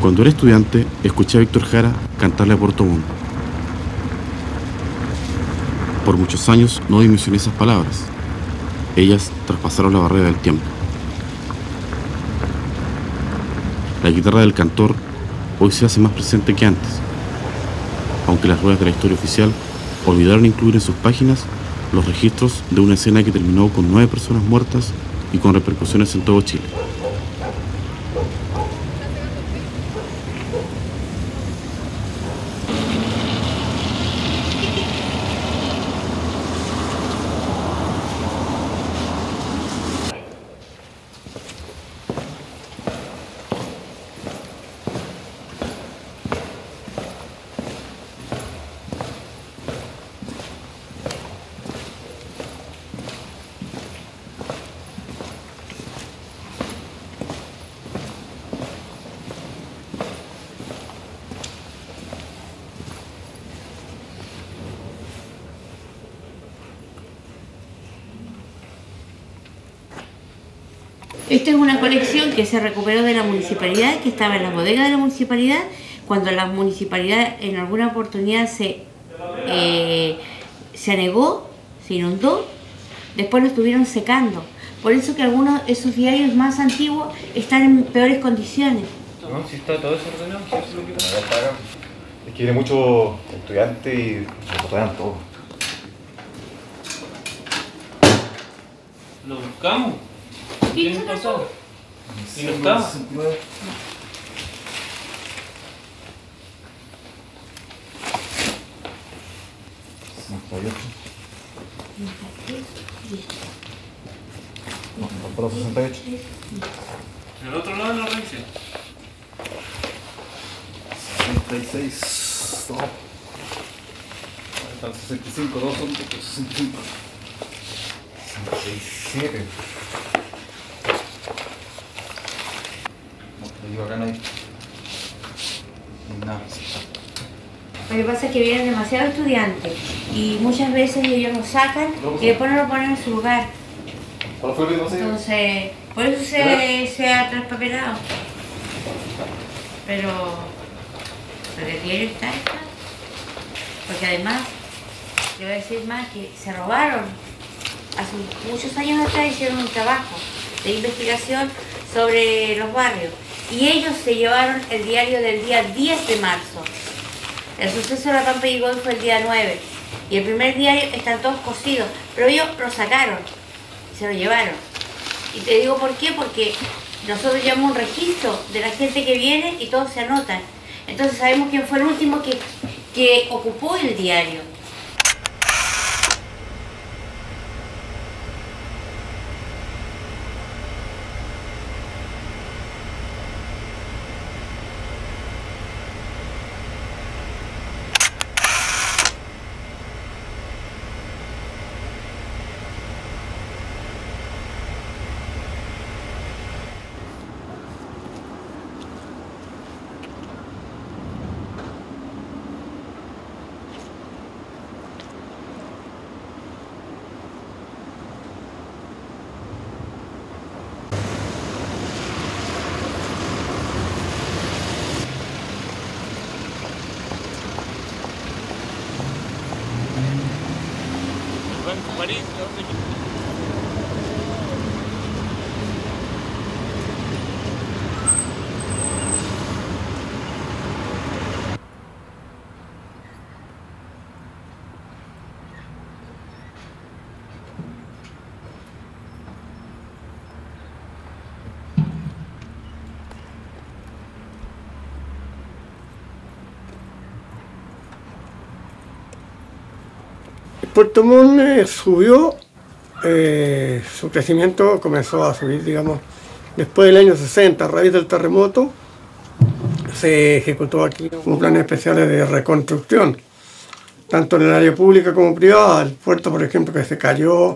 Cuando era estudiante, escuché a Víctor Jara cantarle a Puerto Montt. Por muchos años no dimensioné esas palabras. Ellas traspasaron la barrera del tiempo. La guitarra del cantor hoy se hace más presente que antes, aunque las ruedas de la historia oficial olvidaron incluir en sus páginas los registros de una escena que terminó con 9 personas muertas y con repercusiones en todo Chile. Esta es una colección que se recuperó de la municipalidad, que estaba en la bodega de la municipalidad, cuando la municipalidad en alguna oportunidad se anegó, se inundó, después lo estuvieron secando. Por eso que algunos de esos diarios más antiguos están en peores condiciones. No, si está todo desordenado, si eso es lo que pasa. Es que viene mucho estudiante y lo botan todo. ¿Lo buscamos? ¿Qué pasó? ¿Y no estaba? 69. No, para 68. ¿En el otro lado de la revisión? 66. No. Están 65, 2 son 65. 67. No, acá no hay nada. Lo que pasa es que vienen demasiados estudiantes y muchas veces ellos lo sacan y después no lo ponen en su lugar. Entonces, por eso se ha traspapelado. Pero el diario está. Porque además, le voy a decir más que se robaron. Hace muchos años atrás hicieron un trabajo de investigación sobre los barrios y ellos se llevaron el diario del día 10 de marzo. El suceso de la Pampa y Gol fue el día 9 y el primer diario están todos cosidos, pero ellos lo sacaron, se lo llevaron. Y te digo por qué, porque nosotros llevamos un registro de la gente que viene y todos se anotan. Entonces sabemos quién fue el último que ocupó el diario. Puerto Montt subió, su crecimiento comenzó a subir, digamos, después del año 60, a raíz del terremoto, se ejecutó aquí un plan especial de reconstrucción, tanto en el área pública como privada, el puerto, por ejemplo, que se cayó,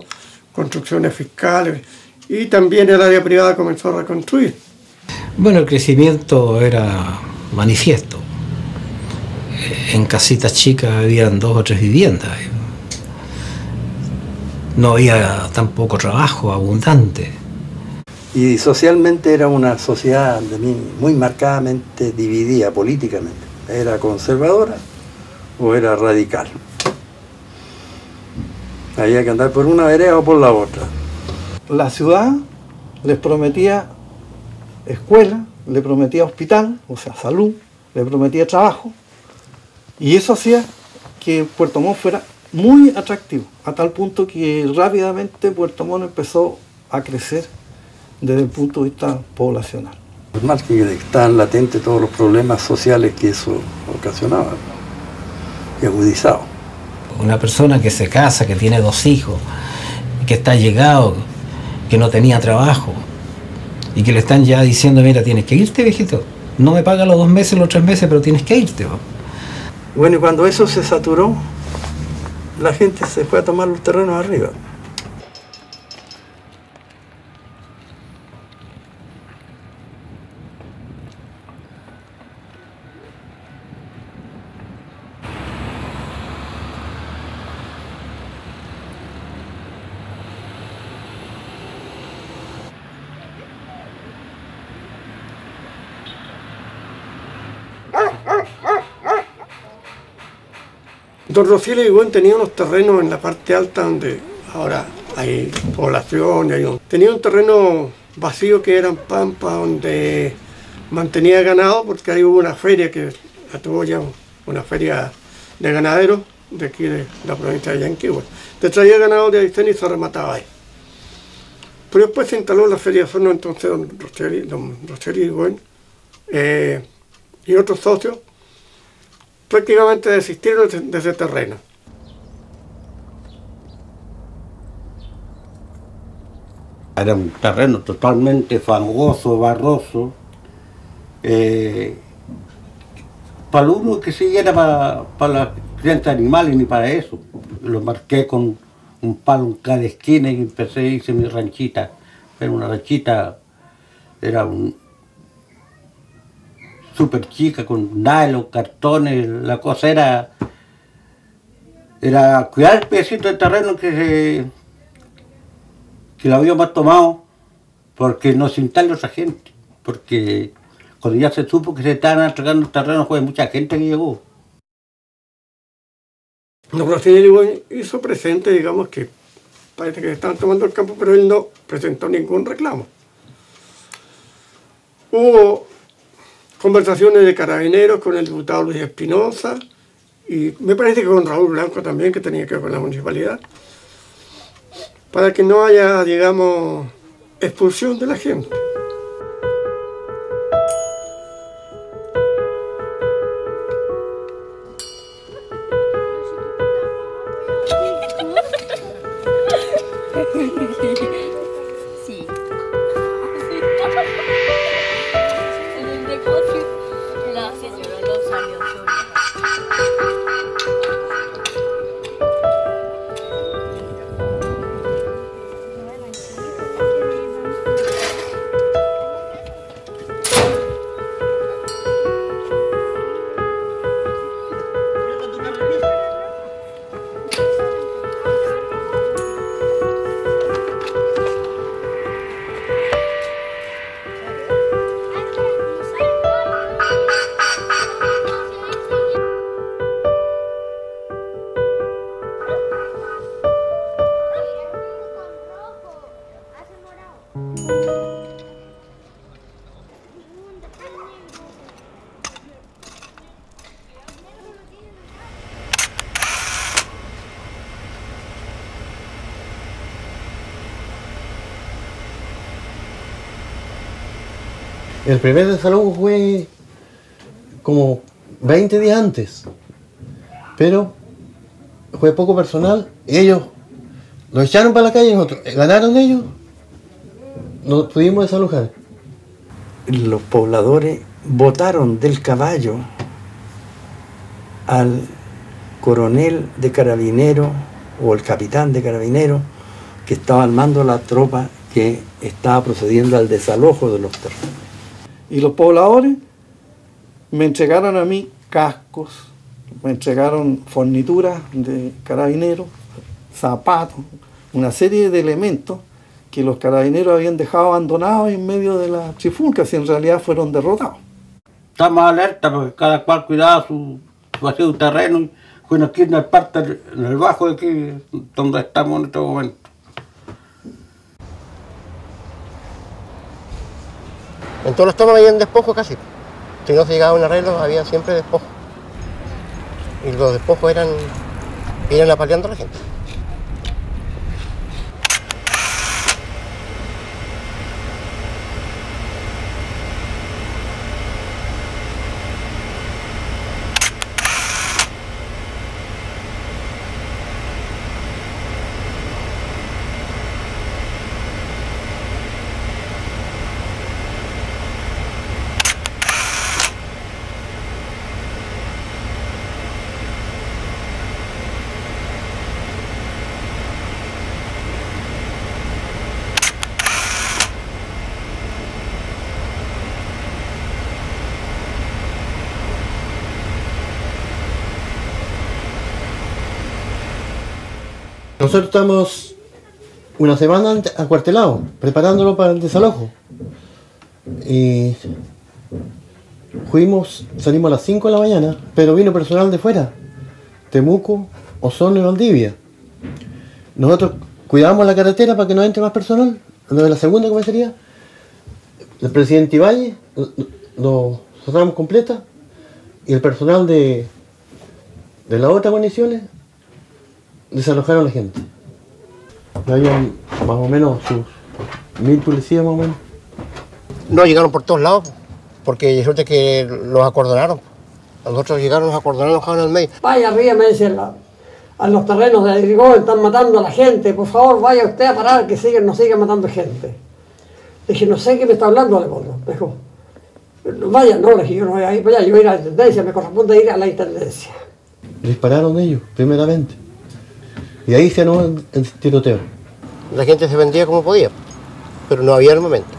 construcciones fiscales, y también el área privada comenzó a reconstruir. Bueno, el crecimiento era manifiesto. En casitas chicas habían 2 o 3 viviendas. No había tampoco trabajo abundante. Y socialmente era una sociedad muy marcadamente dividida políticamente. Era conservadora o era radical. Había que andar por una vereda o por la otra. La ciudad les prometía escuela, le prometía hospital, o sea, salud, le prometía trabajo, y eso hacía que Puerto Montt fuera muy atractivo, a tal punto que rápidamente Puerto Montt empezó a crecer desde el punto de vista poblacional. Normal que estaban latentes todos los problemas sociales que eso ocasionaba y agudizaba. Una persona que se casa, que tiene 2 hijos, que está llegado, que no tenía trabajo, y que le están ya diciendo, mira, tienes que irte, viejito. No me pagas los 2 meses, los 3 meses, pero tienes que irte. Bueno, y cuando eso se saturó, la gente se fue a tomar los terrenos arriba. Don Rociel Higüen tenía unos terrenos en la parte alta donde ahora hay población, tenía un terreno vacío que eran pampas donde mantenía ganado, porque ahí hubo una feria que la tuvo ya, una feria de ganaderos de aquí de la provincia de Yanquihue. Te traía ganado de Aysén y se remataba ahí. Pero después se instaló la feria de Osorno, entonces don Rociel Higüen y otros socios prácticamente desistieron de ese terreno. Era un terreno totalmente fangoso, barroso, para uno que siguiera para la crianza de animales ni para eso. Lo marqué con un palo en cada esquina y empecé, hice mi ranchita. Era una ranchita, era súper chica, con nylon, cartones. La cosa era cuidar el pedacito de terreno que lo habíamos tomado, porque nos instaló otra gente, porque cuando ya se supo que se estaban entregando terrenos, fue mucha gente que llegó. Don Rociel Higüen hizo presente, digamos, que parece que estaban tomando el campo, pero él no presentó ningún reclamo. Hubo conversaciones de carabineros con el diputado Luis Espinosa y me parece que con Raúl Blanco también, que tenía que ver con la municipalidad, para que no haya, digamos, expulsión de la gente. Sí. En el negocio, la señora lo salió sola. El primer desalojo fue como 20 días antes, pero fue poco personal. Ellos lo echaron para la calle, nosotros ganaron ellos, nos pudimos desalojar. Los pobladores botaron del caballo al coronel de carabineros o el capitán de carabineros que estaba al mando de la tropa que estaba procediendo al desalojo de los terrenos. Y los pobladores me entregaron a mí cascos, me entregaron fornituras de carabineros, zapatos, una serie de elementos que los carabineros habían dejado abandonados en medio de la trifulca, si en realidad fueron derrotados. Estamos alerta porque cada cual cuidaba su terreno y bueno, aquí en el parte, en el bajo de aquí, donde estamos en este momento. En todos los tomas habían despojos casi. Si no se llegaba a un arreglo, había siempre despojos. Y los despojos eran apaleando a la gente. Nosotros estamos una semana acuartelados, preparándolo para el desalojo. Y salimos a las 5 de la mañana, pero vino personal de fuera, Temuco, Osorno y Valdivia. Nosotros cuidamos la carretera para que no entre más personal, lo de la segunda comisaría. El presidente Ibañez lo cerramos completa y el personal de las otras guarniciones desalojaron a la gente. Habían más o menos sus 1000 policías más o menos. No, llegaron por todos lados, porque resulta que los acordonaron. A nosotros llegaron, nos acordonaron, nos dejaron en el medio. Vaya arriba, me dicen, a los terrenos de Irigón están matando a la gente, por favor vaya usted a parar que no sigan matando gente. Le dije, no sé qué me está hablando, Leopoldo. Me dijo, vaya, no, le dije, yo no voy a ir para allá, yo voy a ir a la intendencia, me corresponde ir a la intendencia. Dispararon ellos, primeramente. Y ahí se anuló el tiroteo. La gente se vendía como podía, pero no había armamento.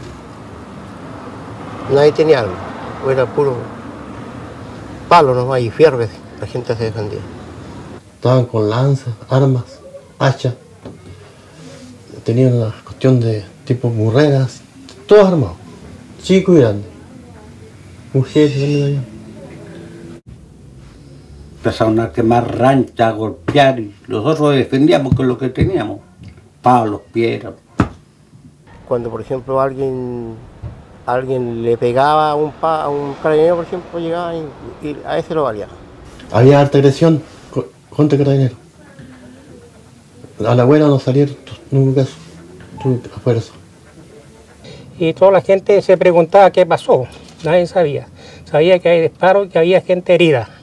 Nadie tenía armas, era puro palo nomás y fierro, la gente se defendía. Estaban con lanzas, armas, hachas. Tenían una cuestión de tipo burreras, todos armados, chicos y grandes. Mujeres también allá. Empezaron a quemar ranchas, a golpear y nosotros defendíamos con lo que teníamos, palos, piedras. Cuando por ejemplo alguien le pegaba a un carabinero, por ejemplo, llegaba y a ese lo valía. Había harta agresión contra carabineros. A la abuela no salieron nunca a fuerza. Y toda la gente se preguntaba qué pasó, nadie sabía. Sabía que hay disparos y que había gente herida.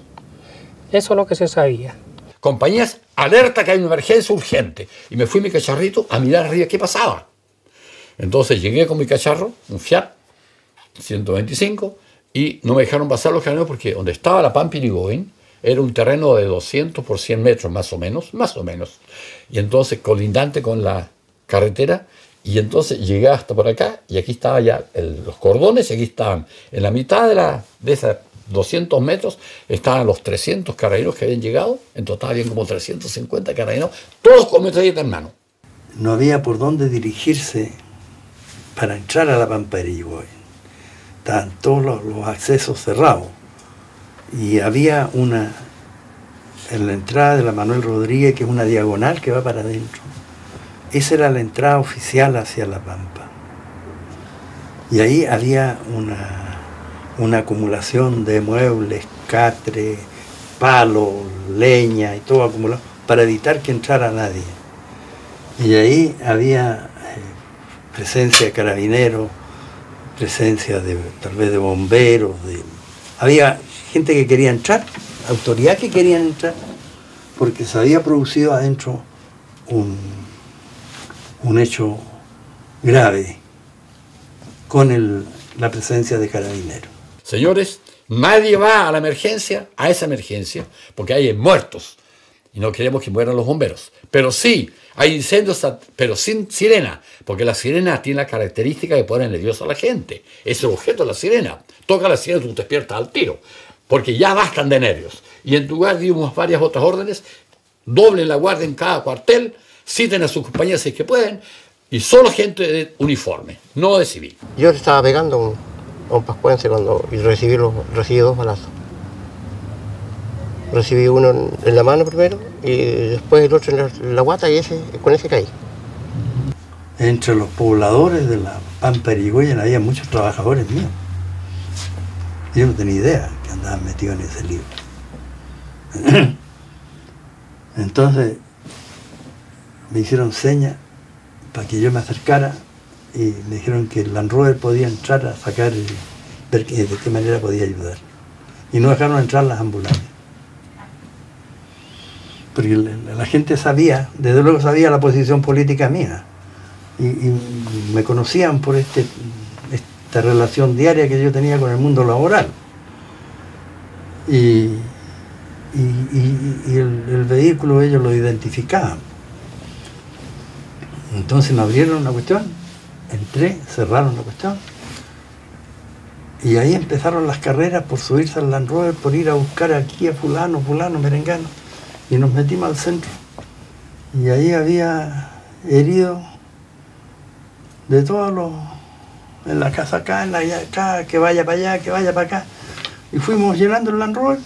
Eso es lo que se sabía. Compañías, alerta que hay una emergencia urgente. Y me fui mi cacharrito a mirar arriba qué pasaba. Entonces llegué con mi cacharro, un Fiat 125, y no me dejaron pasar los carabineros porque donde estaba la Pampa Irigoyen era un terreno de 200 por 100 metros más o menos. Y entonces colindante con la carretera, y entonces llegué hasta por acá, y aquí estaban ya los cordones, y aquí estaban en la mitad de esas 200 metros estaban los 300 carabineros que habían llegado, en total habían como 350 carabineros, todos con metralleta en mano. No había por dónde dirigirse para entrar a la Pampa de Irigoyen. Estaban todos los accesos cerrados. Y había en la entrada de la Manuel Rodríguez, que es una diagonal que va para adentro. Esa era la entrada oficial hacia la Pampa. Y ahí había una acumulación de muebles, catre, palos, leña y todo acumulado para evitar que entrara nadie. Y ahí había presencia de carabineros, presencia tal vez de bomberos, había gente que quería entrar, autoridad que querían entrar, porque se había producido adentro un hecho grave con la presencia de carabineros. Señores, nadie va a esa emergencia, porque hay muertos y no queremos que mueran los bomberos. Pero sí, hay incendios, pero sin sirena, porque la sirena tiene la característica de poner nerviosa a la gente. Es el objeto de la sirena. Toca la sirena y tú te despiertas al tiro, porque ya bastan de nervios. Y en lugar dimos varias otras órdenes: doblen la guardia en cada cuartel, citen a sus compañeros si es que pueden, y solo gente de uniforme, no de civil. Yo le estaba pegando a un pascuense y recibí 2 balazos. Recibí uno en la mano primero y después el otro en la guata y con ese caí. Entre los pobladores de la Pampa Irigoyen había muchos trabajadores míos. Yo no tenía idea que andaban metidos en ese libro. Entonces me hicieron señas para que yo me acercara y me dijeron que el Land Rover podía entrar a sacar, ver de qué manera podía ayudar. Y no dejaron entrar las ambulancias. Porque la gente sabía, desde luego sabía la posición política mía. Y me conocían por esta relación diaria que yo tenía con el mundo laboral. Y el vehículo ellos lo identificaban. Entonces me abrieron la cuestión, entré, cerraron la cuestión y ahí empezaron las carreras por subirse al Land Rover, por ir a buscar aquí a fulano, merengano, y nos metimos al centro y ahí había heridos de todos los, en la casa acá, en la allá acá, que vaya para allá, que vaya para acá, y fuimos llenando el Land Rover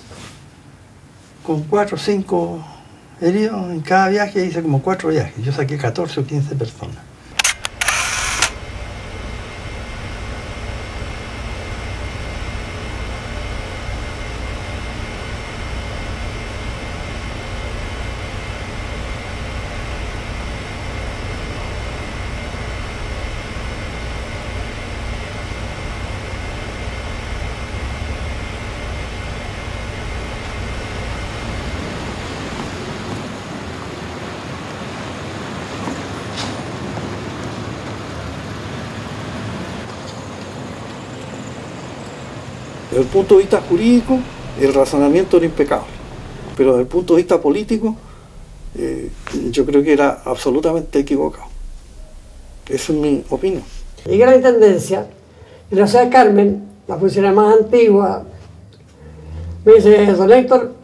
con 4 o 5 heridos en cada viaje. Hice como 4 viajes, yo saqué 14 o 15 personas. Desde el punto de vista jurídico, el razonamiento era impecable, pero desde el punto de vista político, yo creo que era absolutamente equivocado. Esa es mi opinión. Llegué a la intendencia, y la señora Carmen, la funcionaria más antigua, me dice: don Héctor,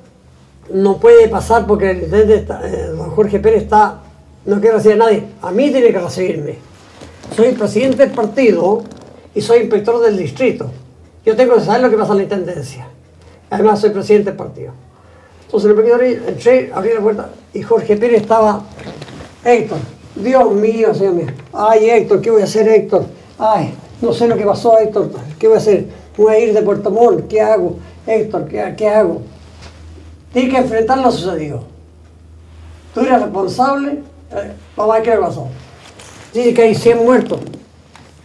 no puede pasar porque el intendente don Jorge Pérez no quiere recibir a nadie, a mí tiene que recibirme. Soy presidente del partido y soy inspector del distrito. Yo tengo que saber lo que pasa en la intendencia. Además soy presidente del partido. Entonces entré, abrí la puerta y Jorge Pérez estaba: Héctor, Dios mío, señor mío. Ay, Héctor, ¿qué voy a hacer, Héctor? Ay, no sé lo que pasó, Héctor. ¿Qué voy a hacer? Voy a ir de Puerto Montt, ¿qué hago? Héctor, ¿qué hago? Tienes que enfrentar lo sucedido. Tú eres responsable, vamos a ver qué le pasó. Dice que hay 100 muertos.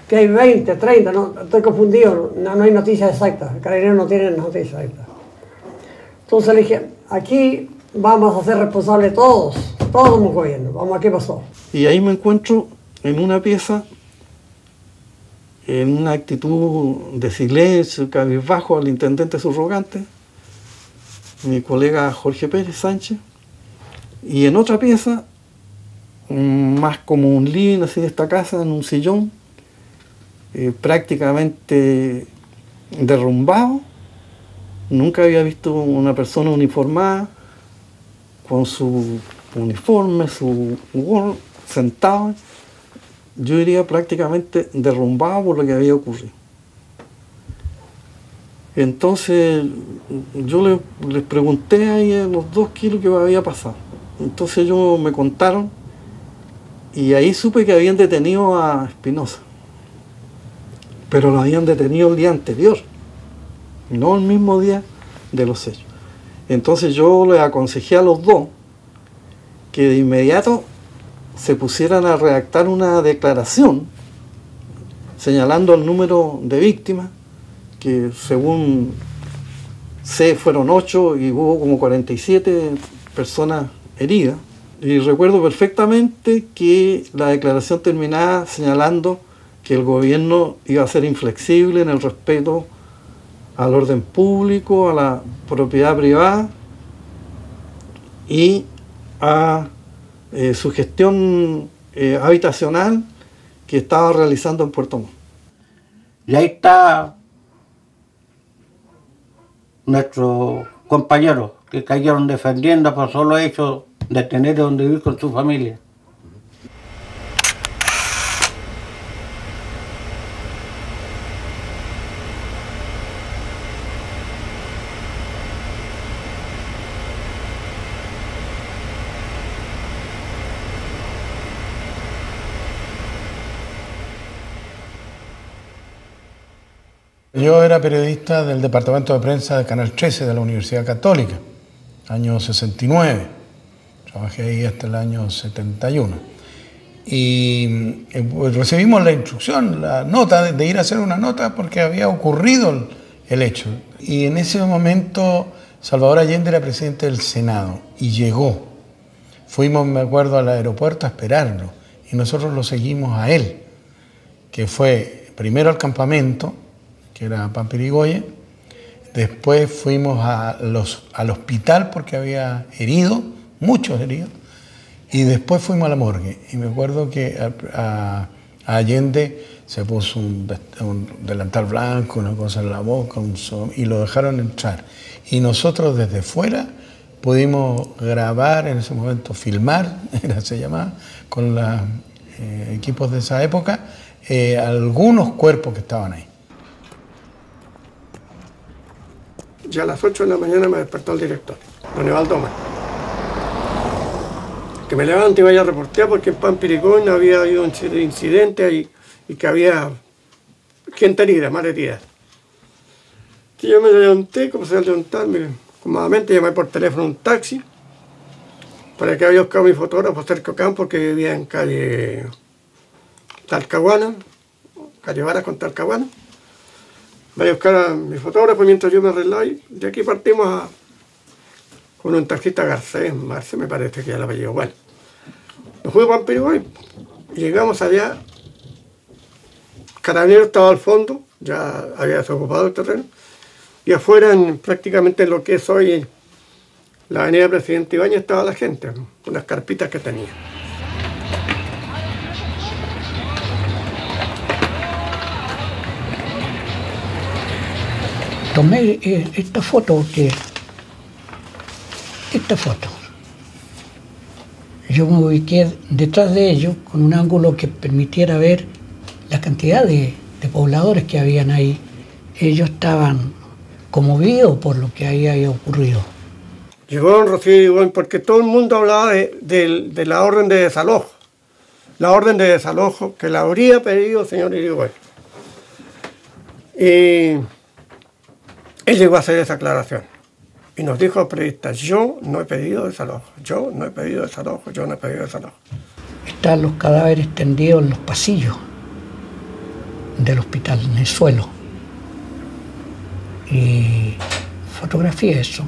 Que hay 20, 30, no, estoy confundido, no hay noticias exactas, el Carabinero no tiene noticias exactas. Entonces le dije: aquí vamos a ser responsables todos como gobierno, vamos a ver qué pasó. Y ahí me encuentro en una pieza, en una actitud de silencio, cabizbajo al intendente subrogante, mi colega Jorge Pérez Sánchez, y en otra pieza, más como un living así de esta casa, en un sillón, prácticamente derrumbado. Nunca había visto una persona uniformada con su uniforme, su gorro, sentado. Yo diría prácticamente derrumbado por lo que había ocurrido. Entonces yo les pregunté ahí a los 2 qué es lo que había pasado. Entonces ellos me contaron y ahí supe que habían detenido a Espinosa. Pero lo habían detenido el día anterior, no el mismo día de los hechos. Entonces yo les aconsejé a los 2 que de inmediato se pusieran a redactar una declaración señalando el número de víctimas, que según sé fueron 8 y hubo como 47 personas heridas. Y recuerdo perfectamente que la declaración terminaba señalando que el gobierno iba a ser inflexible en el respeto al orden público, a la propiedad privada y a su gestión habitacional que estaba realizando en Puerto Montt. Y ahí está nuestros compañeros que cayeron defendiendo por solo hecho de tener donde vivir con su familia. Yo era periodista del departamento de prensa de Canal 13 de la Universidad Católica, año 69. Trabajé ahí hasta el año 71. Y pues recibimos la instrucción, la nota, de ir a hacer una nota porque había ocurrido el hecho. Y en ese momento Salvador Allende era presidente del Senado y llegó. Fuimos, me acuerdo, al aeropuerto a esperarlo y nosotros lo seguimos a él, que fue primero al campamento, que era Pampirigoyen, después fuimos al hospital porque había heridos, muchos heridos, y después fuimos a la morgue. Y me acuerdo que a Allende se puso un delantal blanco, una cosa en la boca, y lo dejaron entrar. Y nosotros desde fuera pudimos grabar, en ese momento filmar, se llamaba, con los equipos de esa época, algunos cuerpos que estaban ahí. Ya a las 8 de la mañana me despertó el director, don Evaldo Omar. Que me levante y vaya a reportear porque en Pampirigoyen había habido un incidente y que había gente herida, mal herida. Y yo me levanté, comencé a levantarme, cómodamente llamé por teléfono a un taxi para que había buscado mi fotógrafo cerca acá porque vivía en calle Talcahuana, calle Varas con Talcahuana. Vaya a buscar a mi fotógrafo mientras yo me arreglaba y de aquí partimos con un taxista Garcés, Marce me parece que ya la apellido. Bueno, nos fuimos a Pampirigoyen y llegamos allá. Carabinero estaba al fondo, ya había desocupado el terreno, y afuera, prácticamente en lo que es hoy la avenida Presidente Ibáñez, estaba la gente, con las carpitas que tenía. Tomé esta foto yo me ubiqué detrás de ellos con un ángulo que permitiera ver la cantidad de pobladores que habían ahí. Ellos estaban conmovidos por lo que ahí había ocurrido. Llegó don Rocío Irigoyen porque todo el mundo hablaba de la orden de desalojo. La orden de desalojo que la habría pedido el señor Irigoyen. Y él llegó a hacer esa aclaración. Y nos dijo a los periodistas, yo no he pedido desalojo, yo no he pedido desalojo, yo no he pedido desalojo. Están los cadáveres tendidos en los pasillos del hospital, en el suelo. Y fotografié eso.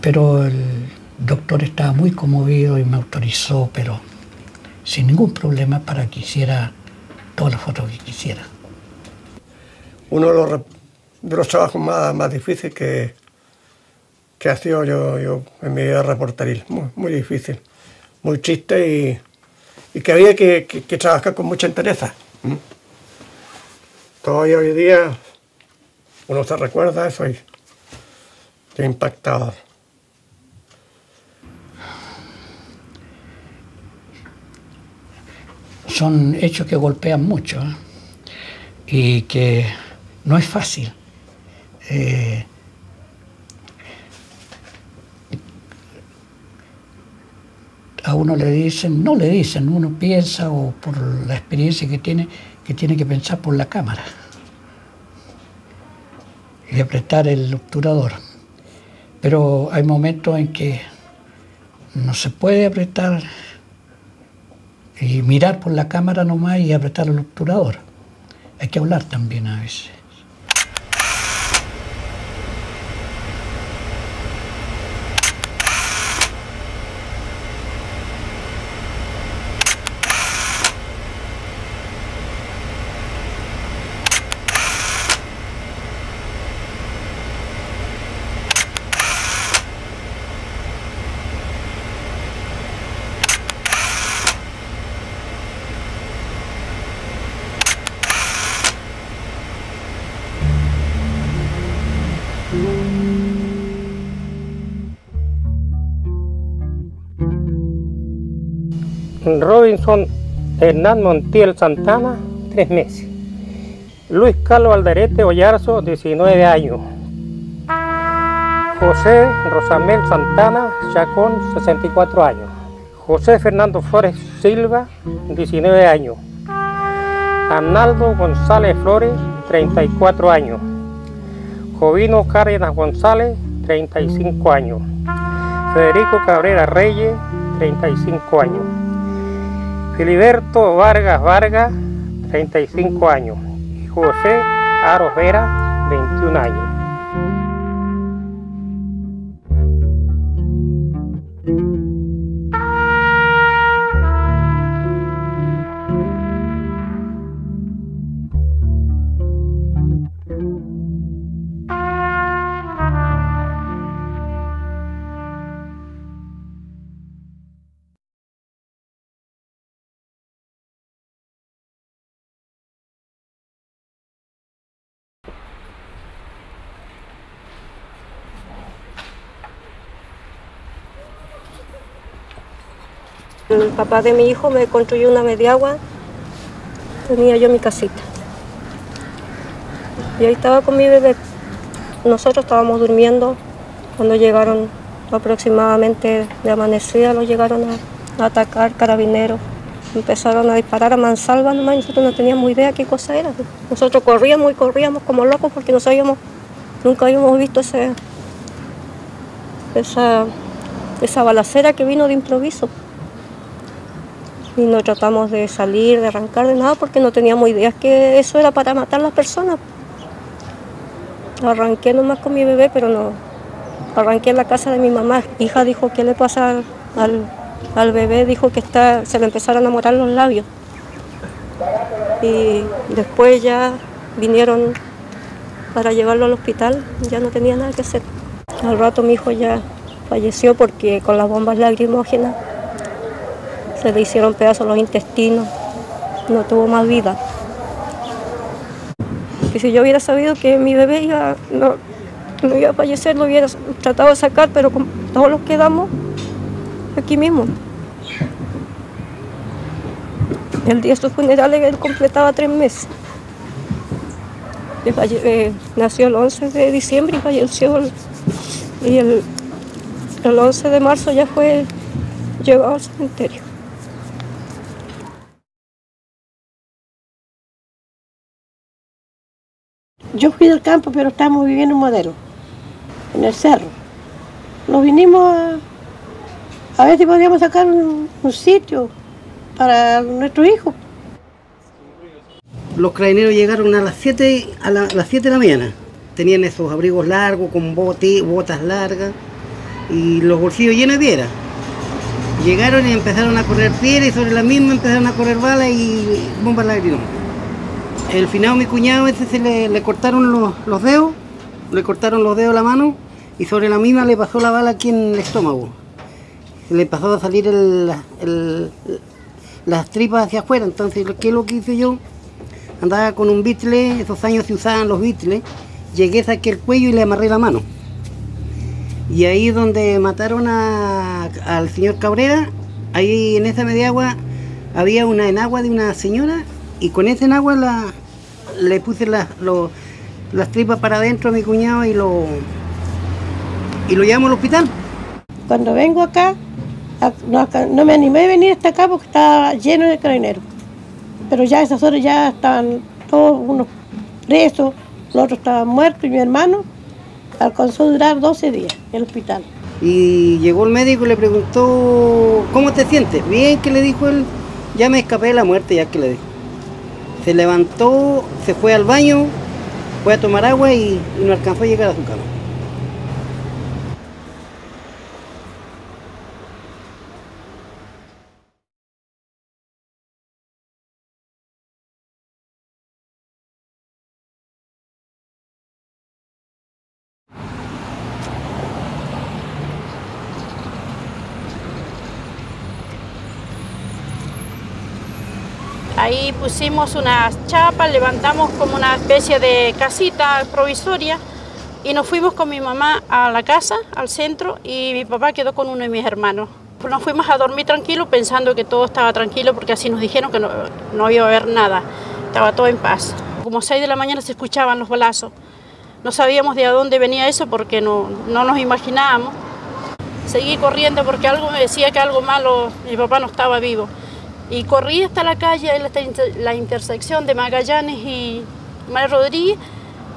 Pero el doctor estaba muy conmovido y me autorizó, pero sin ningún problema, para que hiciera todas las fotos que quisiera. Uno de los trabajos más difíciles que ha sido yo en mi vida reporteril, muy difícil, muy triste y que había que trabajar con mucha entereza. Todavía hoy día uno se recuerda eso y te impactado. Son hechos que golpean mucho, ¿eh? Y que no es fácil. A uno le dicen, no le dicen, uno piensa, o por la experiencia que tiene que pensar por la cámara y apretar el obturador. Pero hay momentos en que no se puede apretar y mirar por la cámara nomás y apretar el obturador. Hay que hablar también a veces. Robinson Hernán Montiel Santana, 3 meses. Luis Carlos Alderete Ollarzo, 19 años. José Rosamel Santana Chacón, 64 años. José Fernando Flores Silva, 19 años. Arnaldo González Flores, 34 años. Jovino Cárdenas González, 35 años. Federico Cabrera Reyes, 35 años. Filiberto Vargas Vargas, 35 años. Y José Aros Vera, 21 años. El papá de mi hijo me construyó una mediagua, tenía yo mi casita. Y ahí estaba con mi bebé. Nosotros estábamos durmiendo cuando llegaron aproximadamente de amanecida, los llegaron a atacar carabineros. Empezaron a disparar a mansalva nomás y nosotros no teníamos idea qué cosa era. Nosotros corríamos y corríamos como locos porque no sabíamos, nunca habíamos visto esa balacera que vino de improviso. Y no tratamos de salir, de arrancar, de nada, porque no teníamos ideas que eso era para matar a las personas. Arranqué nomás con mi bebé, pero no. Arranqué en la casa de mi mamá. Hija dijo, ¿qué le pasa al bebé? Dijo que se le empezaron a morar los labios. Y después ya vinieron para llevarlo al hospital, ya no tenía nada que hacer. Al rato mi hijo ya falleció porque con las bombas lacrimógenas se le hicieron pedazos los intestinos, no tuvo más vida. Y si yo hubiera sabido que mi bebé no iba a fallecer, lo hubiera tratado de sacar, pero con todos los quedamos aquí mismo. El día de su funeral él completaba 3 meses. Nació el 11 de diciembre y falleció el 11 de marzo ya fue llevado al cementerio. Yo fui del campo, pero estábamos viviendo en Modelo, en el cerro. Nos vinimos a ver si podíamos sacar un sitio para nuestros hijos. Los carabineros llegaron a las 7 de la mañana. Tenían esos abrigos largos, con botas largas y los bolsillos llenos de piedras. Llegaron y empezaron a correr piedras y sobre la misma empezaron a correr balas y bombas lacrimógenas. El finado mi cuñado ese le cortaron los dedos, le cortaron los dedos de la mano y sobre la misma le pasó la bala aquí en el estómago. Le pasó a salir las tripas hacia afuera. Entonces, ¿qué es lo que hice yo? Andaba con un bitle, esos años se usaban los bitles, llegué, saqué el cuello y le amarré la mano. Y ahí donde mataron al señor Cabrera, ahí en esa mediagua había una enagua de una señora y con esa enagua le puse las tripas para adentro a mi cuñado y lo llevamos al hospital. Cuando vengo acá, no me animé a venir hasta acá porque estaba lleno de carabineros. Pero ya a esas horas ya estaban todos unos presos, los otros estaban muertos y mi hermano alcanzó a durar 12 días en el hospital. Y llegó el médico y le preguntó, ¿cómo te sientes? Bien, que le dijo él, ya me escapé de la muerte, ya que le dijo. Se levantó, se fue al baño, fue a tomar agua y no alcanzó a llegar a su cama. Ahí pusimos unas chapas, levantamos como una especie de casita provisoria y nos fuimos con mi mamá a la casa, al centro, y mi papá quedó con uno de mis hermanos. Nos fuimos a dormir tranquilos pensando que todo estaba tranquilo porque así nos dijeron que no iba a haber nada, estaba todo en paz. Como 6 de la mañana se escuchaban los balazos. No sabíamos de dónde venía eso porque no nos imaginábamos. Seguí corriendo porque algo me decía que algo malo, mi papá no estaba vivo. Y corrí hasta la calle, la intersección de Magallanes y María Rodríguez,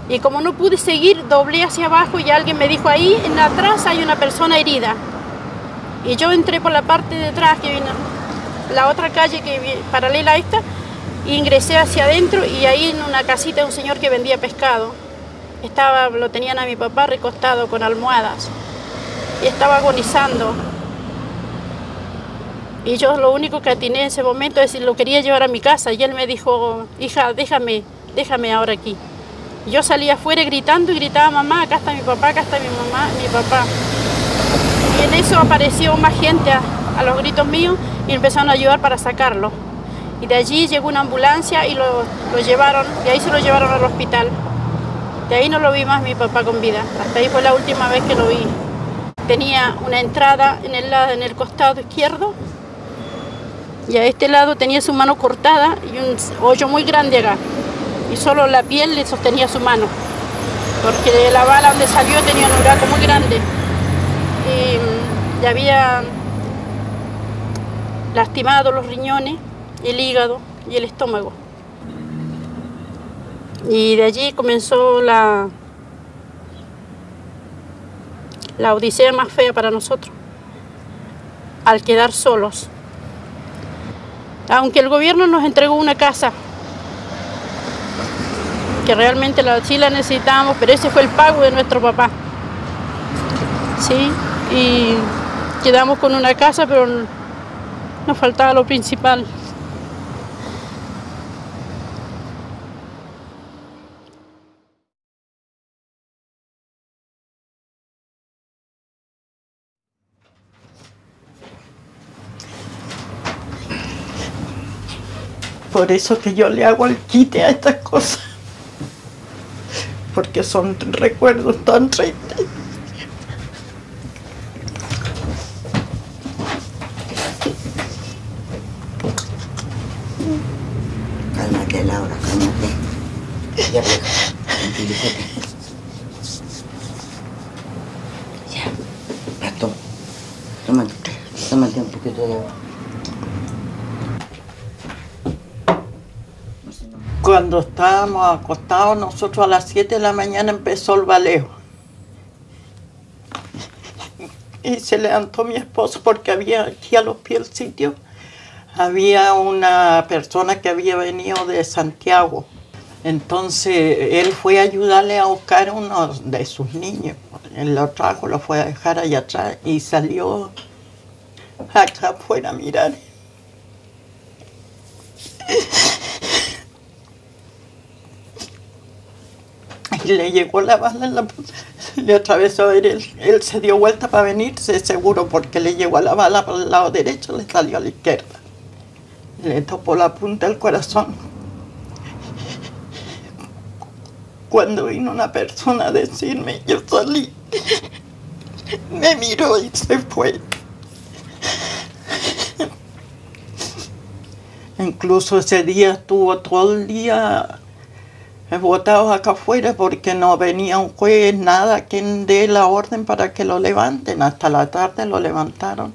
y como no pude seguir, doblé hacia abajo y alguien me dijo, ahí en atrás hay una persona herida. Y yo entré por la parte de atrás, que viene la otra calle que paralela a esta, e ingresé hacia adentro y ahí en una casita de un señor que vendía pescado. Lo tenían a mi papá recostado con almohadas y estaba agonizando. Y yo lo único que atiné en ese momento es que lo quería llevar a mi casa y él me dijo, hija, déjame ahora aquí. Y yo salí afuera gritando y gritaba, mamá, acá está mi papá, acá está mi mamá, mi papá. Y en eso apareció más gente a los gritos míos y empezaron a ayudar para sacarlo. Y de allí llegó una ambulancia y lo llevaron, y ahí se lo llevaron al hospital. De ahí no lo vi más mi papá con vida, hasta ahí fue la última vez que lo vi. Tenía una entrada en el costado izquierdo y a este lado tenía su mano cortada y un hoyo muy grande acá. Y solo la piel le sostenía su mano, porque de la bala donde salió tenía un gato muy grande. Y le había lastimado los riñones, el hígado y el estómago. Y de allí comenzó la odisea más fea para nosotros, al quedar solos. Aunque el gobierno nos entregó una casa, que realmente sí la necesitábamos, pero ese fue el pago de nuestro papá. Sí, y quedamos con una casa, pero nos faltaba lo principal. Por eso que yo le hago el quite a estas cosas, porque son recuerdos tan tristes. Cálmate, Laura, cálmate. Ya, tranquilízate. Ya, tómate un poquito de agua. Cuando estábamos acostados, nosotros a las 7 de la mañana empezó el baleo. Y se levantó mi esposo porque había aquí a los pies del sitio, había una persona que había venido de Santiago. Entonces él fue a ayudarle a buscar uno de sus niños. Él lo trajo, lo fue a dejar allá atrás y salió acá afuera a mirar. Y le llegó la bala, le atravesó, él se dio vuelta para venirse seguro porque le llegó la bala por el lado derecho, le salió a la izquierda. Le topó la punta del corazón. Cuando vino una persona a decirme, yo salí, me miró y se fue. Incluso ese día estuvo todo el día botados acá afuera porque no venía un juez, nada, quien dé la orden para que lo levanten. Hasta la tarde lo levantaron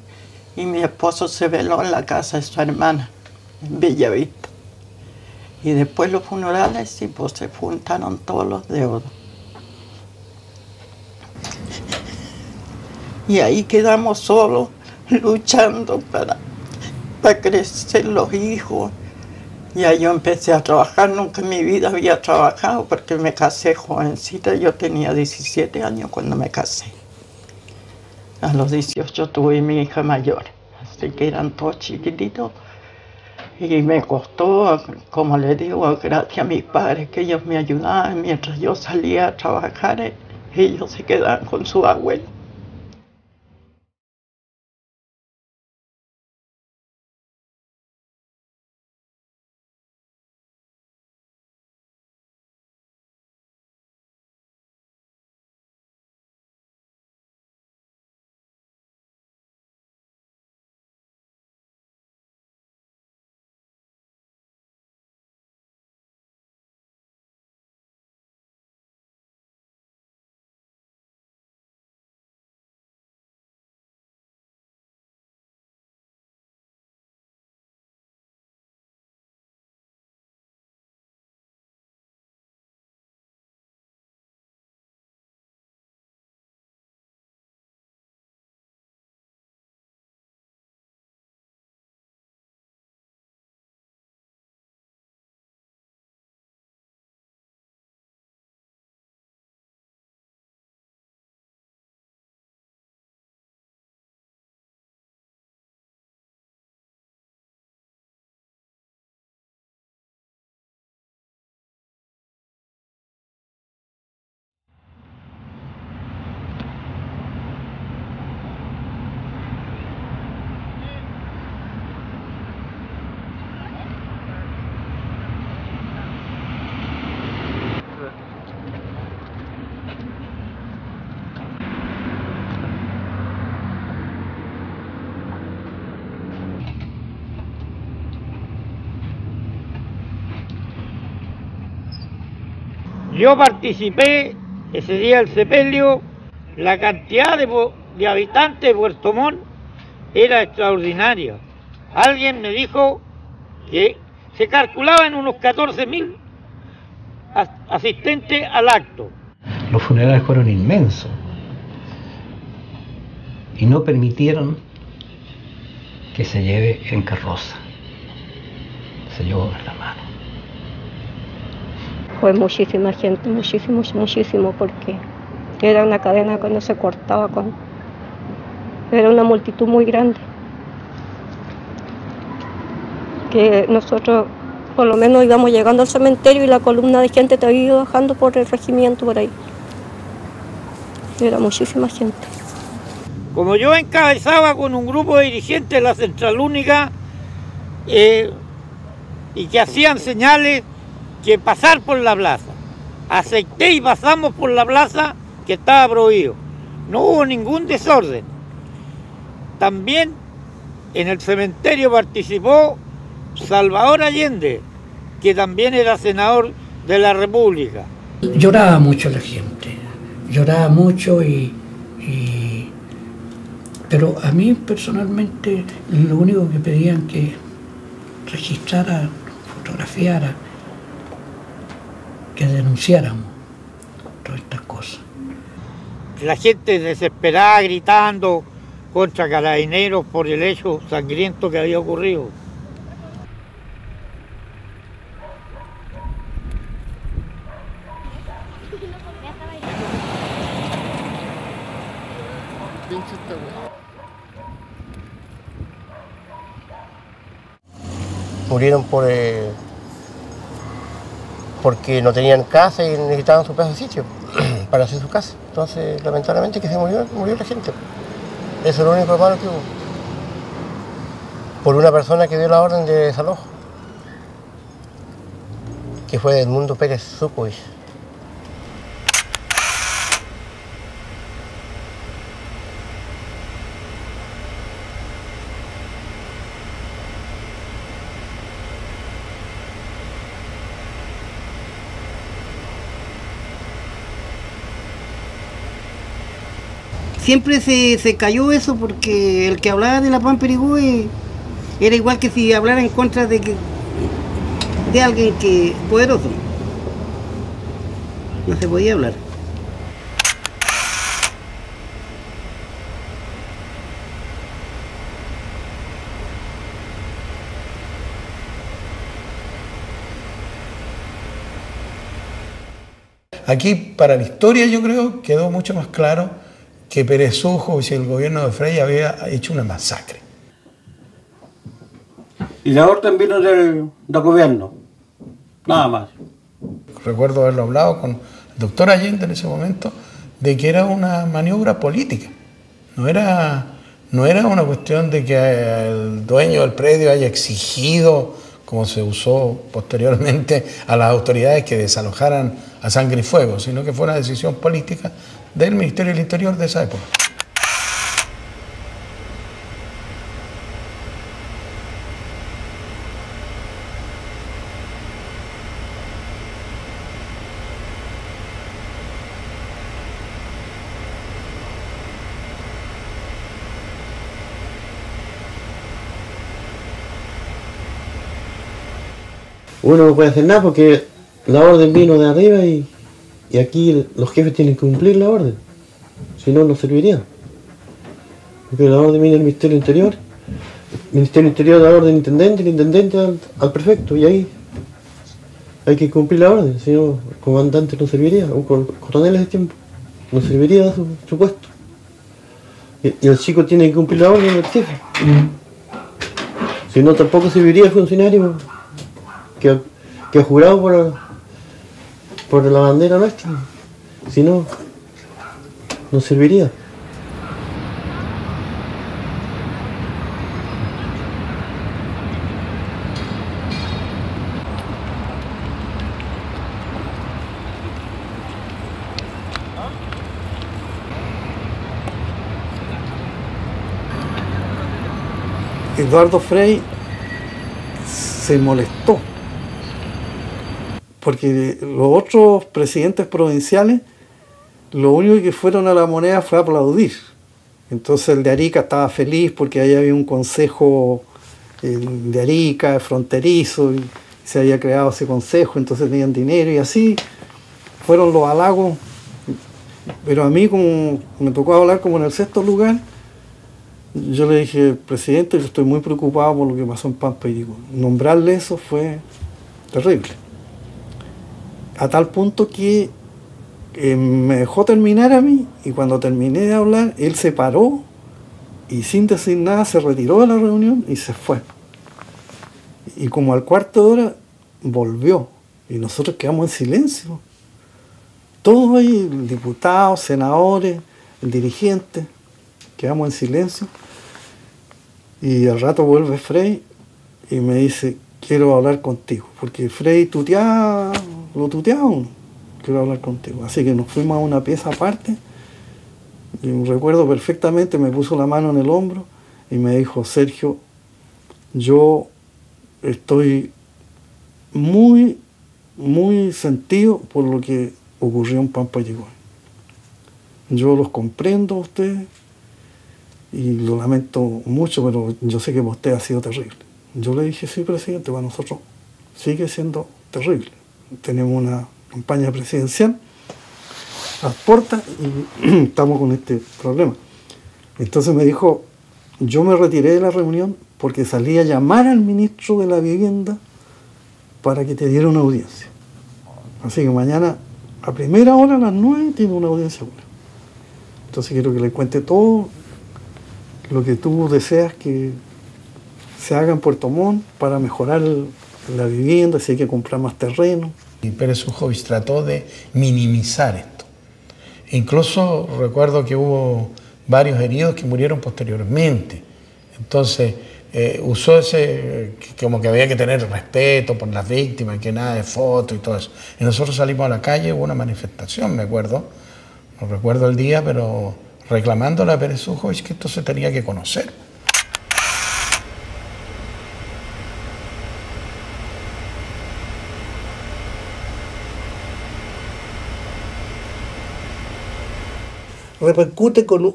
y mi esposo se veló en la casa de su hermana, en Bellavista. Y después los funerales, y pues se juntaron todos los deudos. Y ahí quedamos solos, luchando para crecer los hijos. Ya yo empecé a trabajar, nunca en mi vida había trabajado porque me casé jovencita, yo tenía 17 años cuando me casé. A los 18 tuve mi hija mayor, así que eran todos chiquititos. Y me costó, como les digo, gracias a mis padres que ellos me ayudaban mientras yo salía a trabajar, ellos se quedaban con su abuelo. Yo participé ese día del sepelio. La cantidad de habitantes de Puerto Montt era extraordinaria. Alguien me dijo que se calculaba en unos 14.000 asistentes al acto. Los funerales fueron inmensos y no permitieron que se lleve en carroza. Se llevó en la mano. Fue muchísima gente, muchísimo, porque era una cadena que no se cortaba era una multitud muy grande. Que nosotros por lo menos íbamos llegando al cementerio y la columna de gente te había ido bajando por el regimiento por ahí. Era muchísima gente. Como yo encabezaba con un grupo de dirigentes de la Central Única y que hacían señales que pasar por la plaza. Acepté y pasamos por la plaza que estaba prohibido. No hubo ningún desorden. También en el cementerio participó Salvador Allende, que también era senador de la República. Lloraba mucho la gente, lloraba mucho pero a mí personalmente lo único que pedían que registrara, fotografiara, que denunciáramos todas estas cosas. La gente desesperada gritando contra Carabineros por el hecho sangriento que había ocurrido. Murieron porque no tenían casa y necesitaban su pedazo de sitio para hacer su casa. Entonces, lamentablemente, que se murió la gente. Eso es lo único malo que hubo. Por una persona que dio la orden de desalojo, que fue Edmundo Pérez Zucovich. Siempre se cayó eso porque el que hablaba de la Pampa Irigüe era igual que si hablara en contra de alguien poderoso. No se podía hablar. Aquí, para la historia, yo creo, quedó mucho más claro que Pérez Ujos y el gobierno de Frei había hecho una masacre. Y la orden vino del gobierno, nada más. Recuerdo haberlo hablado con el doctor Allende en ese momento, de que era una maniobra política. No era una cuestión de que el dueño del predio haya exigido, como se usó posteriormente, a las autoridades que desalojaran a sangre y fuego, sino que fue una decisión política del Ministerio del Interior de esa época. Uno no puede hacer nada porque la orden vino de arriba y aquí los jefes tienen que cumplir la orden, si no, no serviría. Porque la orden viene del Ministerio del Interior, el Ministerio del Interior da la orden al intendente, el intendente al prefecto, y ahí hay que cumplir la orden, si no, el comandante no serviría, un coronel de tiempo, no serviría su puesto. Y el chico tiene que cumplir la orden del jefe. Si no, tampoco serviría el funcionario que ha jurado por la bandera nuestra. Si no, no serviría. Eduardo Frei se molestó porque los otros presidentes provinciales, lo único que fueron a La Moneda fue aplaudir. Entonces el de Arica estaba feliz porque ahí había un consejo de Arica, fronterizo, y se había creado ese consejo, entonces tenían dinero y así fueron los halagos. Pero a mí, como me tocó hablar como en el 6º lugar, yo le dije, presidente, yo estoy muy preocupado por lo que pasó en Pampa y digo, nombrarle eso fue terrible. A tal punto que me dejó terminar a mí, y cuando terminé de hablar, él se paró y sin decir nada se retiró de la reunión y se fue. Y como al cuarto de hora volvió, y nosotros quedamos en silencio. Todos ahí, diputados, senadores, dirigentes, quedamos en silencio. Y al rato vuelve Frei y me dice, quiero hablar contigo, porque Frei lo tuteaba uno. Quiero hablar contigo. Así que nos fuimos a una pieza aparte, y me recuerdo perfectamente, me puso la mano en el hombro y me dijo, Sergio, yo estoy muy, muy sentido por lo que ocurrió en Pampa Yigüey. Yo los comprendo a ustedes y lo lamento mucho, pero yo sé que para usted ha sido terrible. Yo le dije, sí, presidente, para nosotros sigue siendo terrible. Tenemos una campaña presidencial a las puertas y estamos con este problema. Entonces me dijo, yo me retiré de la reunión porque salí a llamar al ministro de la Vivienda para que te diera una audiencia. Así que mañana, a primera hora, a las 9, tiene una audiencia con él. Entonces quiero que le cuente todo lo que tú deseas que se haga en Puerto Montt para mejorar la vivienda, si hay que comprar más terreno. Y Pérez Ujovich trató de minimizar esto. Incluso recuerdo que hubo varios heridos que murieron posteriormente. Entonces usó ese, como que había que tener respeto por las víctimas, que nada de fotos y todo eso. Y nosotros salimos a la calle, hubo una manifestación, me acuerdo, no recuerdo el día, pero reclamándole a Pérez Ujovich que esto se tenía que conocer. Repercute con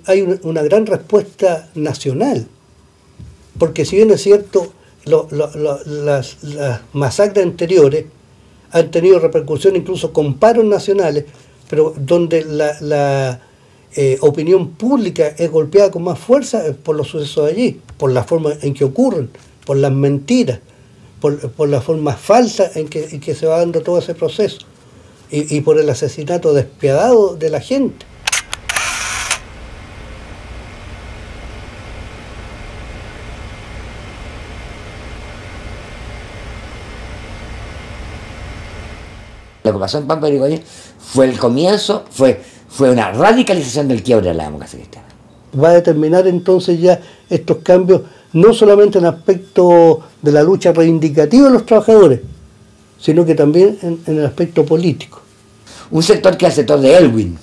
hay una gran respuesta nacional, porque si bien es cierto, las masacres anteriores han tenido repercusión incluso con paros nacionales, pero donde la opinión pública es golpeada con más fuerza por los sucesos de allí, por la forma en que ocurren, por las mentiras, por la forma falsa en que se va dando todo ese proceso, y por el asesinato despiadado de la gente. Lo que pasó en Pampa de Irigoyen fue el comienzo, fue una radicalización del quiebre de la democracia cristiana. Va a determinar entonces ya estos cambios, no solamente en aspecto de la lucha reivindicativa de los trabajadores, sino que también en el aspecto político. Un sector que es el sector de Elwin,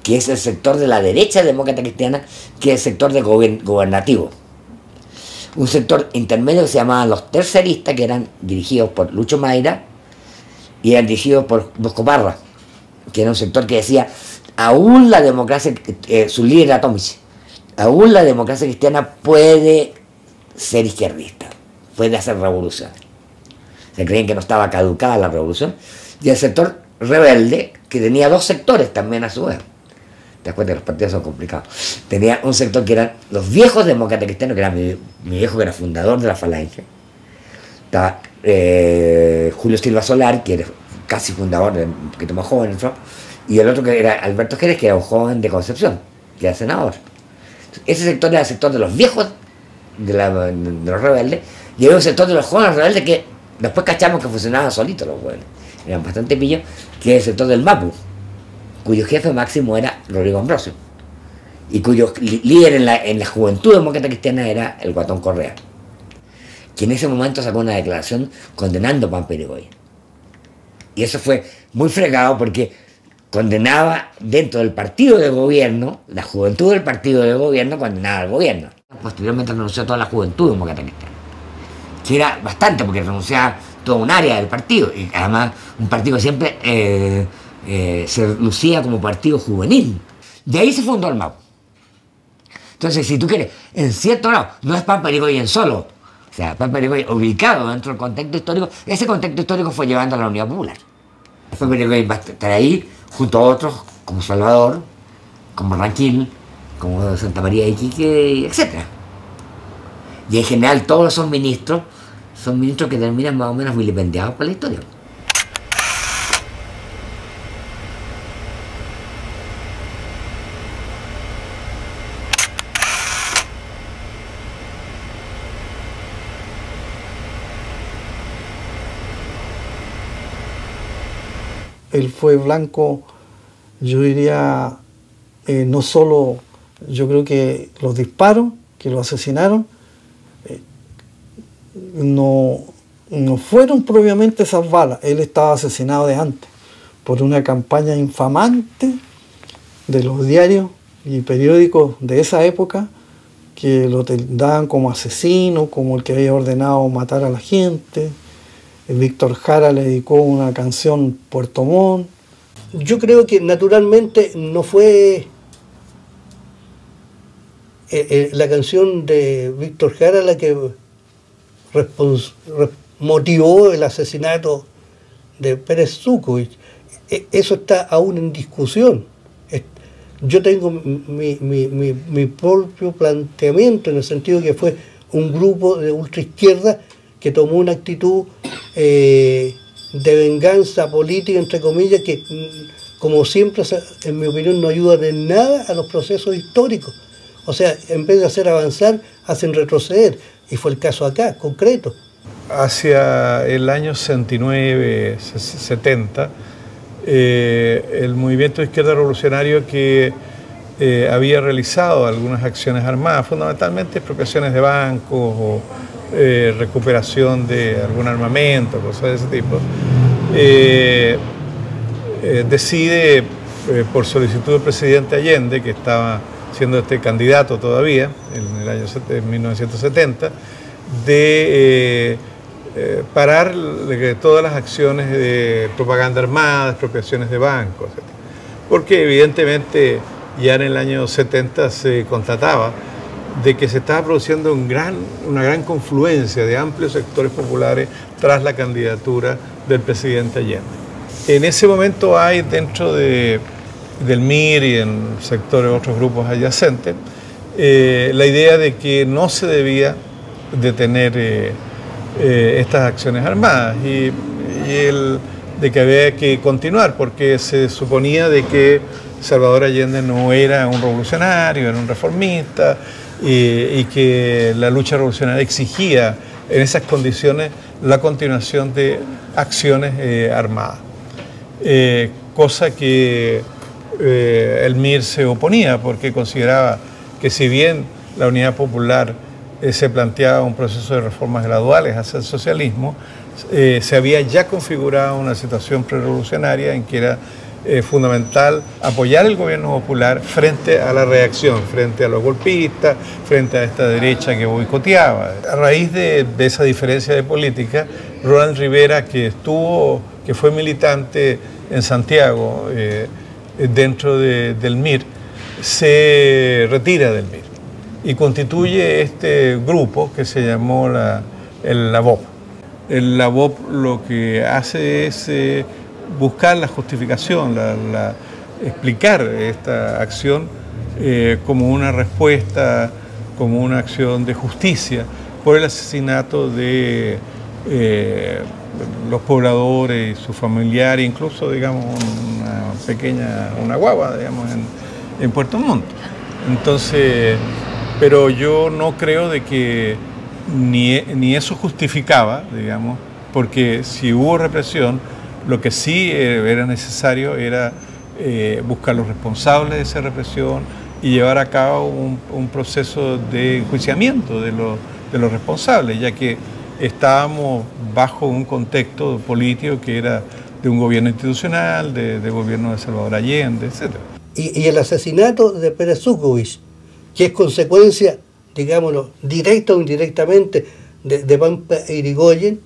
que es el sector de la derecha demócrata cristiana, que es el sector de gobernativo. Un sector intermedio que se llamaban los terceristas, que eran dirigidos por Lucho Mayra, y eran dirigidos por Bosco Parra, que era un sector que decía, aún la democracia, su líder era Tomic, aún la democracia cristiana puede ser izquierdista, puede hacer revolución. Se creían que no estaba caducada la revolución. Y el sector rebelde, que tenía dos sectores también a su vez. Te das cuenta que los partidos son complicados. Tenía un sector que eran los viejos demócratas cristianos, que era mi viejo, que era fundador de la Falange. Estaba Julio Silva Solar, que era casi fundador, un poquito más joven, ¿no? Y el otro que era Alberto Jerez, que era un joven de Concepción, que era senador. Ese sector era el sector de los viejos, de los rebeldes, y había un sector de los jóvenes rebeldes que después cachamos que funcionaban solitos los jóvenes. Eran bastante pillos, que es el sector del MAPU, cuyo jefe máximo era Rodrigo Ambrosio, y cuyo líder en la juventud demócrata cristiana era el Guatón Correa, que en ese momento sacó una declaración condenando Pampa Irigoyen. Y eso fue muy fregado porque condenaba dentro del partido de gobierno, la juventud del partido de gobierno condenaba al gobierno. Posteriormente renunció toda la juventud demócrata cristiana, que era bastante, porque renunciaba toda un área del partido, y además un partido que siempre se lucía como partido juvenil. De ahí se fundó el MAPU. Entonces, si tú quieres, en cierto grado, no es Pampa Irigoyen solo, o sea, Pampa Irigoyen ubicado dentro del contexto histórico, ese contexto histórico fue llevando a la Unidad Popular. Pampa Irigoyen va a estar ahí junto a otros, como Salvador, como Ranquil, como Santa María de Iquique, etc. Y en general todos esos ministros son ministros que terminan más o menos vilipendiados por la historia. Él fue blanco, yo diría, no solo, yo creo que los disparos que lo asesinaron, no fueron propiamente esas balas, él estaba asesinado de antes, por una campaña infamante de los diarios y periódicos de esa época, que lo daban como asesino, como el que había ordenado matar a la gente. Víctor Jara le dedicó una canción Puerto Montt. Yo creo que naturalmente no fue la canción de Víctor Jara la que motivó el asesinato de Pérez Zukovich. Eso está aún en discusión. Yo tengo mi propio planteamiento, en el sentido que fue un grupo de ultraizquierda que tomó una actitud de venganza política, entre comillas, que como siempre, en mi opinión, no ayudan en nada a los procesos históricos. O sea, en vez de hacer avanzar, hacen retroceder. Y fue el caso acá, concreto. Hacia el año 69, 70, el movimiento de izquierda revolucionario que había realizado algunas acciones armadas, fundamentalmente expropiaciones de bancos o recuperación de algún armamento, cosas de ese tipo, decide, por solicitud del presidente Allende, que estaba siendo candidato todavía en el año 1970, de parar todas las acciones de propaganda armada, expropiaciones de bancos, etc. Porque evidentemente ya en el año 70 se constataba de que se estaba produciendo una gran confluencia de amplios sectores populares tras la candidatura del presidente Allende. En ese momento hay dentro del MIR y en sectores, otros grupos adyacentes, la idea de que no se debía detener estas acciones armadas y de que había que continuar, porque se suponía de que Salvador Allende no era un revolucionario, era un reformista, y que la lucha revolucionaria exigía en esas condiciones la continuación de acciones armadas. Cosa que el MIR se oponía, porque consideraba que si bien la Unidad Popular se planteaba un proceso de reformas graduales hacia el socialismo, se había ya configurado una situación prerevolucionaria en que era fundamental apoyar el gobierno popular frente a la reacción, frente a los golpistas, frente a esta derecha que boicoteaba. A raíz de esa diferencia de política, Roland Rivera, que fue militante en Santiago dentro del MIR, se retira del MIR y constituye este grupo que se llamó la VOP. La VOP lo que hace es buscar la justificación, explicar esta acción como una respuesta, como una acción de justicia por el asesinato de los pobladores y sus familiares, incluso, digamos, una guagua, digamos, en Puerto Montt. Entonces, pero yo no creo de que ni eso justificaba, digamos, porque si hubo represión, lo que sí era necesario era buscar los responsables de esa represión y llevar a cabo un proceso de enjuiciamiento de los responsables, ya que estábamos bajo un contexto político que era de un gobierno institucional, de gobierno de Salvador Allende, etc. Y el asesinato de Pérez Zukovich, que es consecuencia, digámoslo, directa o indirectamente de Pampa Irigoyen,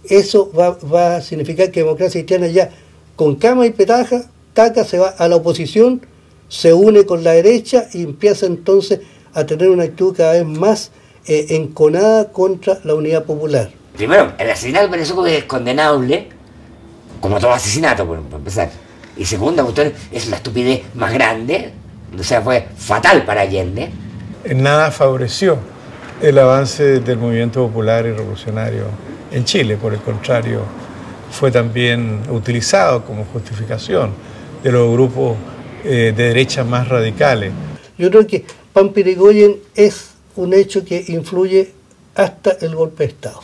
eso va a significar que Democracia Cristiana ya con cama y petaca se va a la oposición, se une con la derecha y empieza entonces a tener una actitud cada vez más enconada contra la unidad popular. Primero, el asesinato de Venezuela es condenable, como todo asesinato, por empezar. Y segunda cuestión, es la estupidez más grande, o sea, fue fatal para Allende. En nada favoreció el avance del movimiento popular y revolucionario en Chile, por el contrario, fue también utilizado como justificación de los grupos de derecha más radicales. Yo creo que Pampir Irigoyen es un hecho que influye hasta el golpe de Estado.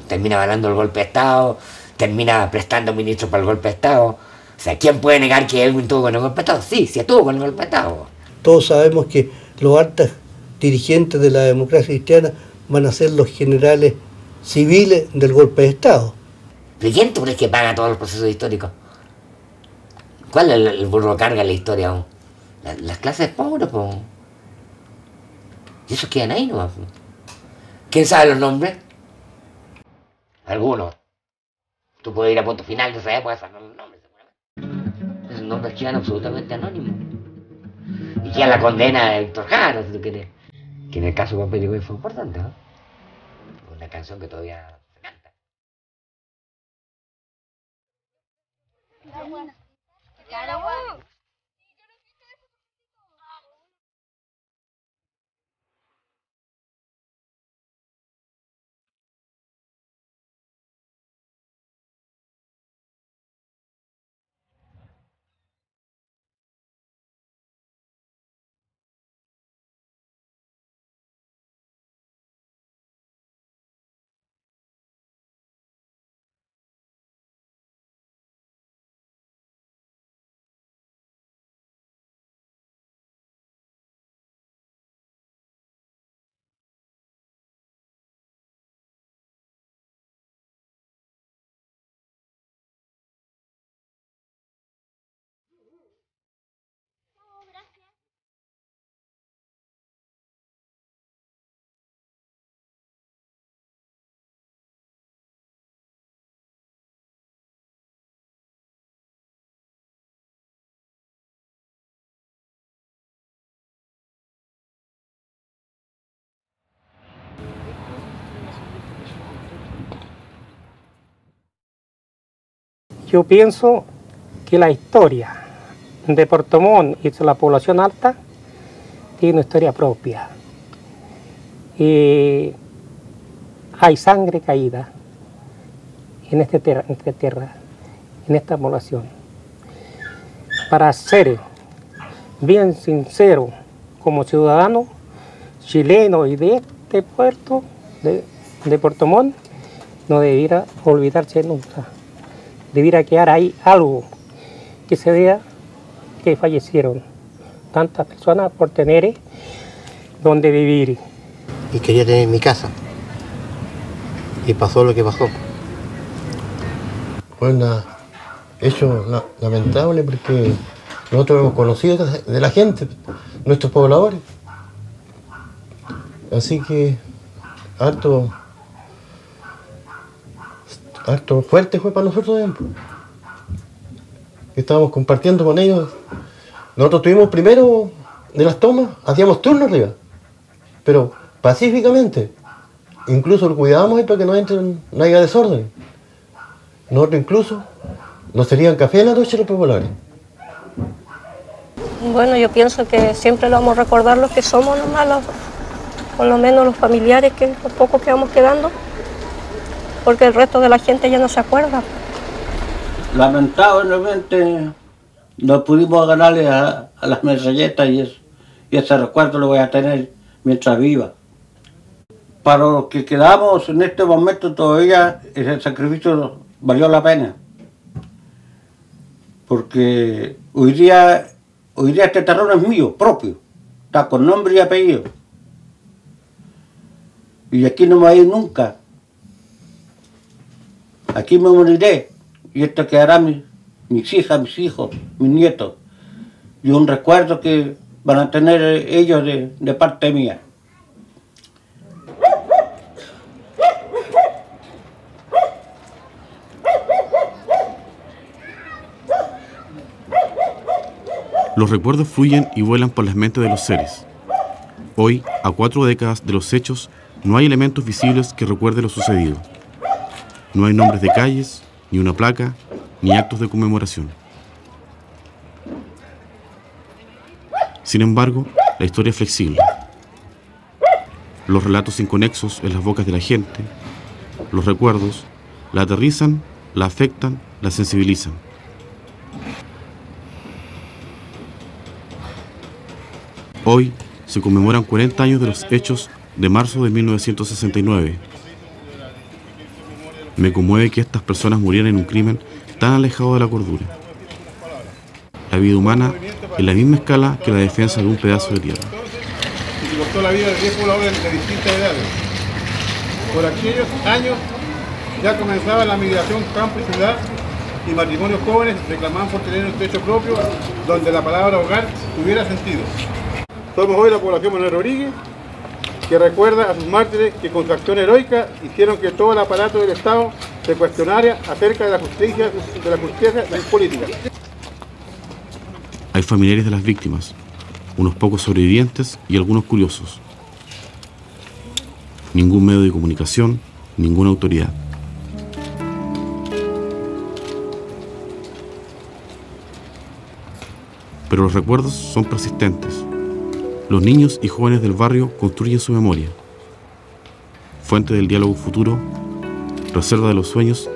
Termina ganando el golpe de Estado, termina prestando ministros para el golpe de Estado. O sea, ¿quién puede negar que Elwin estuvo con el golpe de Estado? Sí, sí estuvo con el golpe de Estado. Todos sabemos que los altos dirigentes de la Democracia Cristiana van a ser los generales civiles del golpe de Estado. ¿Pero quién tú crees que paga todos los procesos históricos? ¿Cuál es el burro carga en la historia? Las clases pobres, po. Y esos quedan ahí nomás. ¿Quién sabe los nombres? Algunos. Tú puedes ir a Punto Final de esa época, saber los nombres, seguramente. Esos nombres quedan absolutamente anónimos. Y queda la condena de Héctor Jara, si tú quieres. Que en el caso de Pampir Irigoyen fue importante, ¿no? Una canción que todavía se canta. Yo pienso que la historia de Puerto Montt y de la población alta tiene una historia propia. Y hay sangre caída en esta tierra, en esta población. Para ser bien sincero como ciudadano chileno y de este puerto, de Puerto Montt, no debiera olvidarse nunca. Debiera quedar ahí algo que se vea que fallecieron tantas personas por tener donde vivir. Y quería tener mi casa. Y pasó lo que pasó. Fue un hecho lamentable porque nosotros hemos conocido de la gente, nuestros pobladores. Así que harto fuerte fue para nosotros tiempo. Estábamos compartiendo con ellos. Nosotros tuvimos primero de las tomas, hacíamos turno arriba, pero pacíficamente. Incluso lo cuidábamos para que no entren, no haya desorden. Nosotros incluso nos servían café en la noche los populares. Bueno, yo pienso que siempre lo vamos a recordar los que somos nomás, por lo menos los familiares, que los pocos que vamos quedando, porque el resto de la gente ya no se acuerda. Lamentablemente no pudimos ganarle a las metralletas y ese recuerdo lo voy a tener mientras viva. Para los que quedamos en este momento todavía ese sacrificio valió la pena. Porque hoy día este terreno es mío, propio. Está con nombre y apellido. Y aquí no me voy a ir nunca. Aquí me moriré. Y esto quedará mis hijas, mis hijos, mis nietos. Y un recuerdo que van a tener ellos de parte mía. Los recuerdos fluyen y vuelan por las mentes de los seres. Hoy, a 4 décadas de los hechos, no hay elementos visibles que recuerden lo sucedido. No hay nombres de calles, ni una placa, ni actos de conmemoración. Sin embargo, la historia es flexible. Los relatos inconexos en las bocas de la gente, los recuerdos, la aterrizan, la afectan, la sensibilizan. Hoy se conmemoran 40 años de los hechos de marzo de 1969. Me conmueve que estas personas murieran en un crimen tan alejado de la cordura. La vida humana en la misma escala que la defensa de un pedazo de tierra. Y se costó la vida de 10 pobladores de distintas edades. Por aquellos años ya comenzaba la migración campo y ciudad, y matrimonios jóvenes reclamaban por tener un techo propio donde la palabra hogar tuviera sentido. Somos hoy la población Manuel Rodríguez, que recuerda a sus mártires que con su acción heroica hicieron que todo el aparato del Estado se cuestionara acerca de la justicia política. Hay familiares de las víctimas, unos pocos sobrevivientes y algunos curiosos. Ningún medio de comunicación, ninguna autoridad. Pero los recuerdos son persistentes. Los niños y jóvenes del barrio construyen su memoria. Fuente del diálogo futuro, reserva de los sueños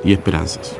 y esperanzas.